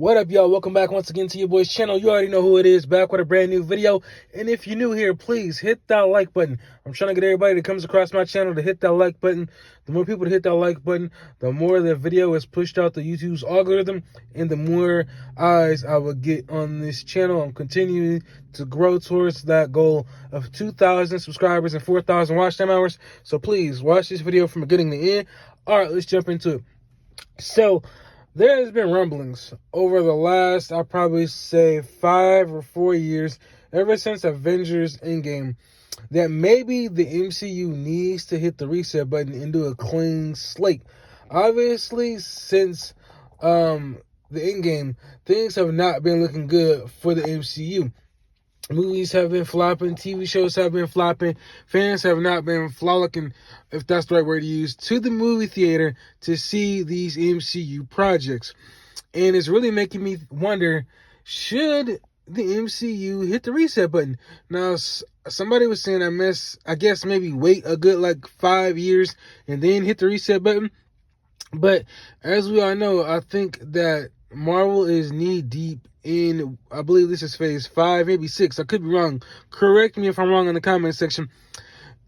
What up, y'all? Welcome back once again to your boy's channel. You already know who it is, back with a brand new video. And if you're new here, please hit that like button. I'm trying to get everybody that comes across my channel to hit that like button. The more people to hit that like button, the more the video is pushed out the YouTube's algorithm, and the more eyes I will get on this channel. I'm continuing to grow towards that goal of 2,000 subscribers and 4,000 watch time hours. So please watch this video from beginning to end. All right, let's jump into it. So, there has been rumblings over the last, I'll probably say 5 or 4 years, ever since Avengers Endgame, that maybe the MCU needs to hit the reset button and do a clean slate. Obviously, since the Endgame, things have not been looking good for the MCU. Movies have been flopping, TV shows have been flopping, fans have not been frolicking, if that's the right word to use, to the movie theater to see these MCU projects. And it's really making me wonder, should the MCU hit the reset button? Now, somebody was saying I guess maybe wait a good 5 years and then hit the reset button. But as we all know, I think that Marvel is knee deep in, I believe this is phase 5, maybe 6. I could be wrong. Correct me if I'm wrong in the comment section.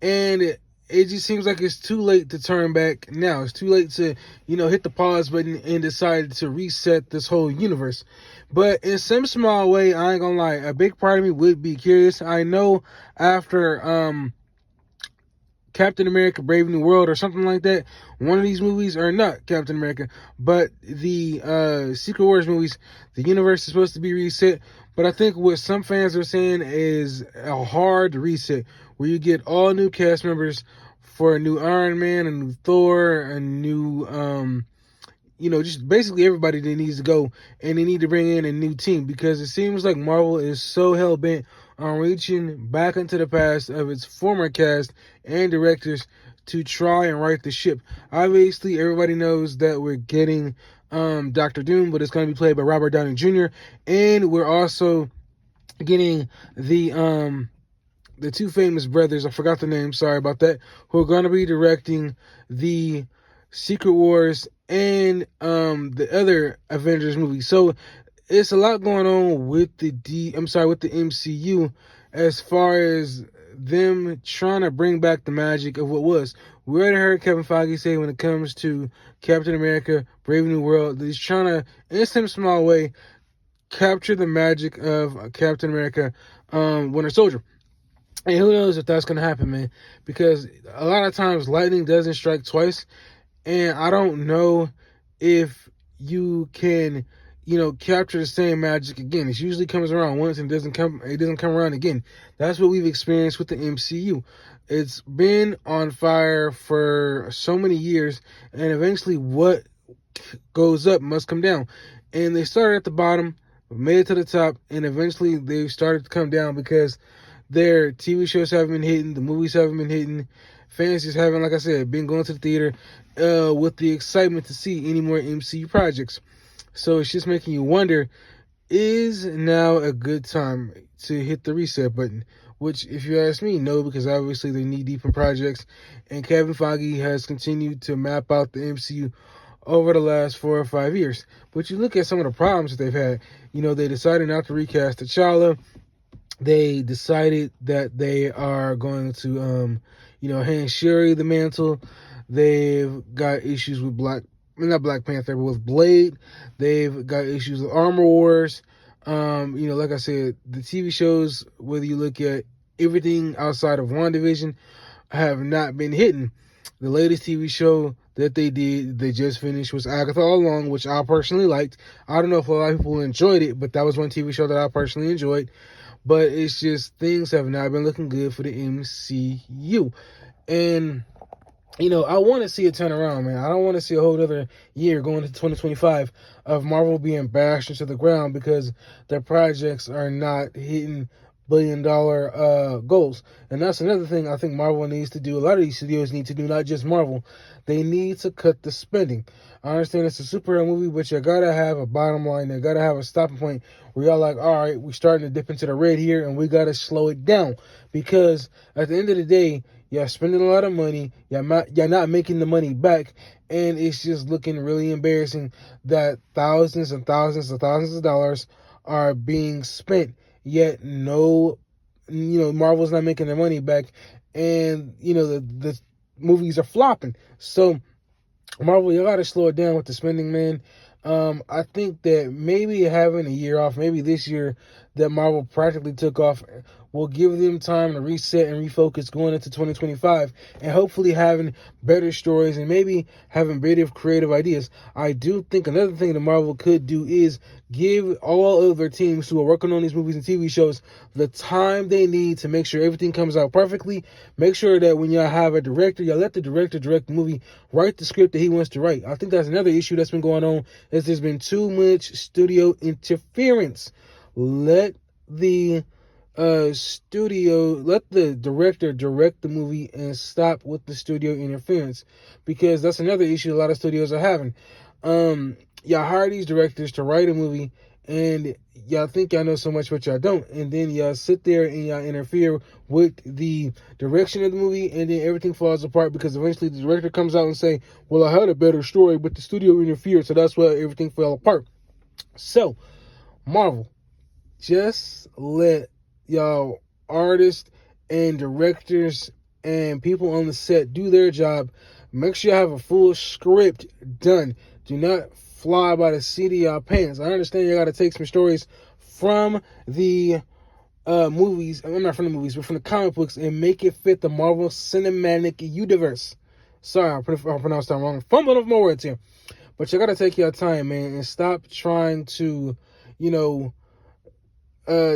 And it just seems like it's too late to turn back now. It's too late to, hit the pause button and decide to reset this whole universe. But in some small way, I ain't gonna lie, a big part of me would be curious. I know after Captain America Brave New World or something like that, one of these movies, or not Captain America, but the Secret Wars movies, the universe is supposed to be reset. But I think what some fans are saying is a hard reset, where you get all new cast members for a new Iron Man, a new Thor, a new just basically everybody that needs to go, and they need to bring in a new team, because it seems like Marvel is so hell-bent on reaching back into the past of its former cast and directors to try and right the ship. Obviously, everybody knows that we're getting Doctor Doom, but it's going to be played by Robert Downey Jr., and we're also getting the two famous brothers, I forgot the name, sorry about that, who are going to be directing the Secret Wars and the other Avengers movie. So it's a lot going on with the MCU, as far as them trying to bring back the magic of what was. We already heard Kevin Feige say, when it comes to Captain America Brave New World, that he's trying to, in some small way, capture the magic of Captain America Winter Soldier. And who knows if that's going to happen, man, because a lot of times lightning doesn't strike twice. And I don't know if you can, capture the same magic again. It usually comes around once and doesn't come around again. That's what we've experienced with the MCU. It's been on fire for so many years, and eventually what goes up must come down. And they started at the bottom, made it to the top, and eventually they started to come down because their TV shows haven't been hitting, the movies haven't been hitting. Fans just haven't, like I said, been going to the theater with the excitement to see any more MCU projects. So it's just making you wonder, is now a good time to hit the reset button? Which, if you ask me, no, because obviously they're knee-deep in projects, and Kevin Feige has continued to map out the MCU over the last 4 or 5 years. But you look at some of the problems that they've had. They decided not to recast T'Challa. They decided that they are going to, hand Shuri the mantle. They've got issues with not Black Panther, but with Blade. They've got issues with Armor Wars. Like I said, the TV shows, whether you look at everything outside of WandaVision, have not been hitting. The latest TV show that they just finished, was Agatha All Along, which I personally liked. I don't know if a lot of people enjoyed it, but that was one TV show that I personally enjoyed. But it's just, things have not been looking good for the MCU. And, I want to see it turn around, man. I don't want to see a whole other year going into 2025 of Marvel being bashed into the ground because their projects are not hitting billion-dollar goals. And that's another thing I think Marvel needs to do. A lot of these studios need to do, not just Marvel. They need to cut the spending. I understand it's a superhero movie, but you gotta have a bottom line. You gotta have a stopping point where y'all like, all right, we're starting to dip into the red here, and we gotta slow it down. Because at the end of the day, Y'all spending a lot of money. Y'all not making the money back, and it's just looking really embarrassing that thousands and thousands and thousands of dollars are being spent, yet Marvel's not making their money back, and the movies are flopping. So Marvel, you gotta slow it down with the spending, man. I think that maybe having a year off, maybe this year that Marvel practically took off, will give them time to reset and refocus going into 2025, and hopefully having better stories and maybe having creative ideas. I do think another thing that Marvel could do is give all of their teams who are working on these movies and TV shows the time they need to make sure everything comes out perfectly. Make sure that when y'all have a director, y'all let the director direct the movie, write the script that he wants to write. I think that's another issue that's been going on, is there's been too much studio interference. Let the let the director direct the movie and stop with the studio interference, because that's another issue a lot of studios are having. Y'all hire these directors to write a movie, and y'all think y'all know so much, but y'all don't, and then y'all sit there and y'all interfere with the direction of the movie, and then everything falls apart because eventually the director comes out and say, well, I had a better story, but the studio interfered, so that's why everything fell apart. So Marvel, just let y'all artists and directors and people on the set do their job. Make sure you have a full script done. Do not fly by the seat of your pants. I understand you got to take some stories from the movies. I'm not from the movies, but from the comic books, and make it fit the Marvel Cinematic Universe. Sorry, I pronounced that wrong. Fumbling over my words here. But you got to take your time, man, and stop trying to,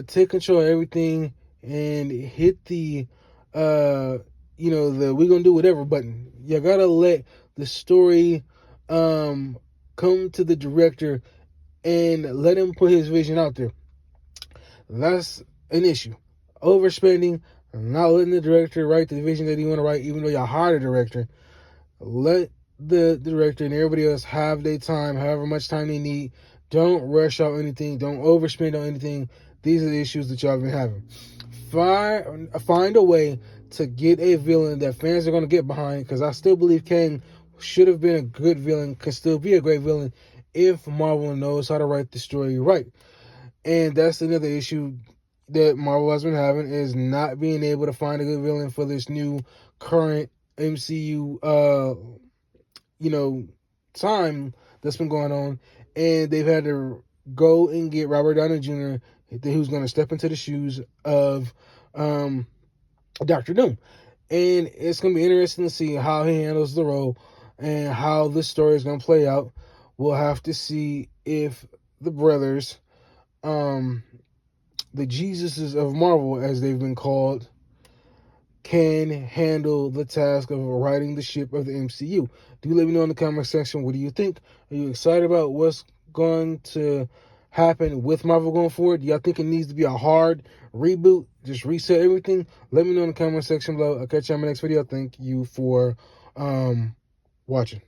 take control of everything and hit the we're gonna do whatever button. You gotta let the story come to the director and let him put his vision out there. That's an issue. Overspending, not letting the director write the vision that he want to write, even though you hired a director. Let the director and everybody else have their time, however much time they need. Don't rush out anything. Don't overspend on anything. These are the issues that y'all been having. Find a way to get a villain that fans are going to get behind, because I still believe Kang should have been a good villain, can still be a great villain if Marvel knows how to write the story right. And that's another issue that Marvel has been having, is not being able to find a good villain for this new current MCU time that's been going on. And they've had to go and get Robert Downey Jr., who's going to step into the shoes of Dr. Doom. And it's going to be interesting to see how he handles the role and how this story is going to play out. We'll have to see if the brothers, the Jesuses of Marvel, as they've been called, can handle the task of riding the ship of the MCU. Do let me know in the comment section, what do you think? Are you excited about what's going to happen with Marvel going forward? Do y'all think it needs to be a hard reboot, just reset everything? Let me know in the comment section below. I'll catch you on my next video. Thank you for watching.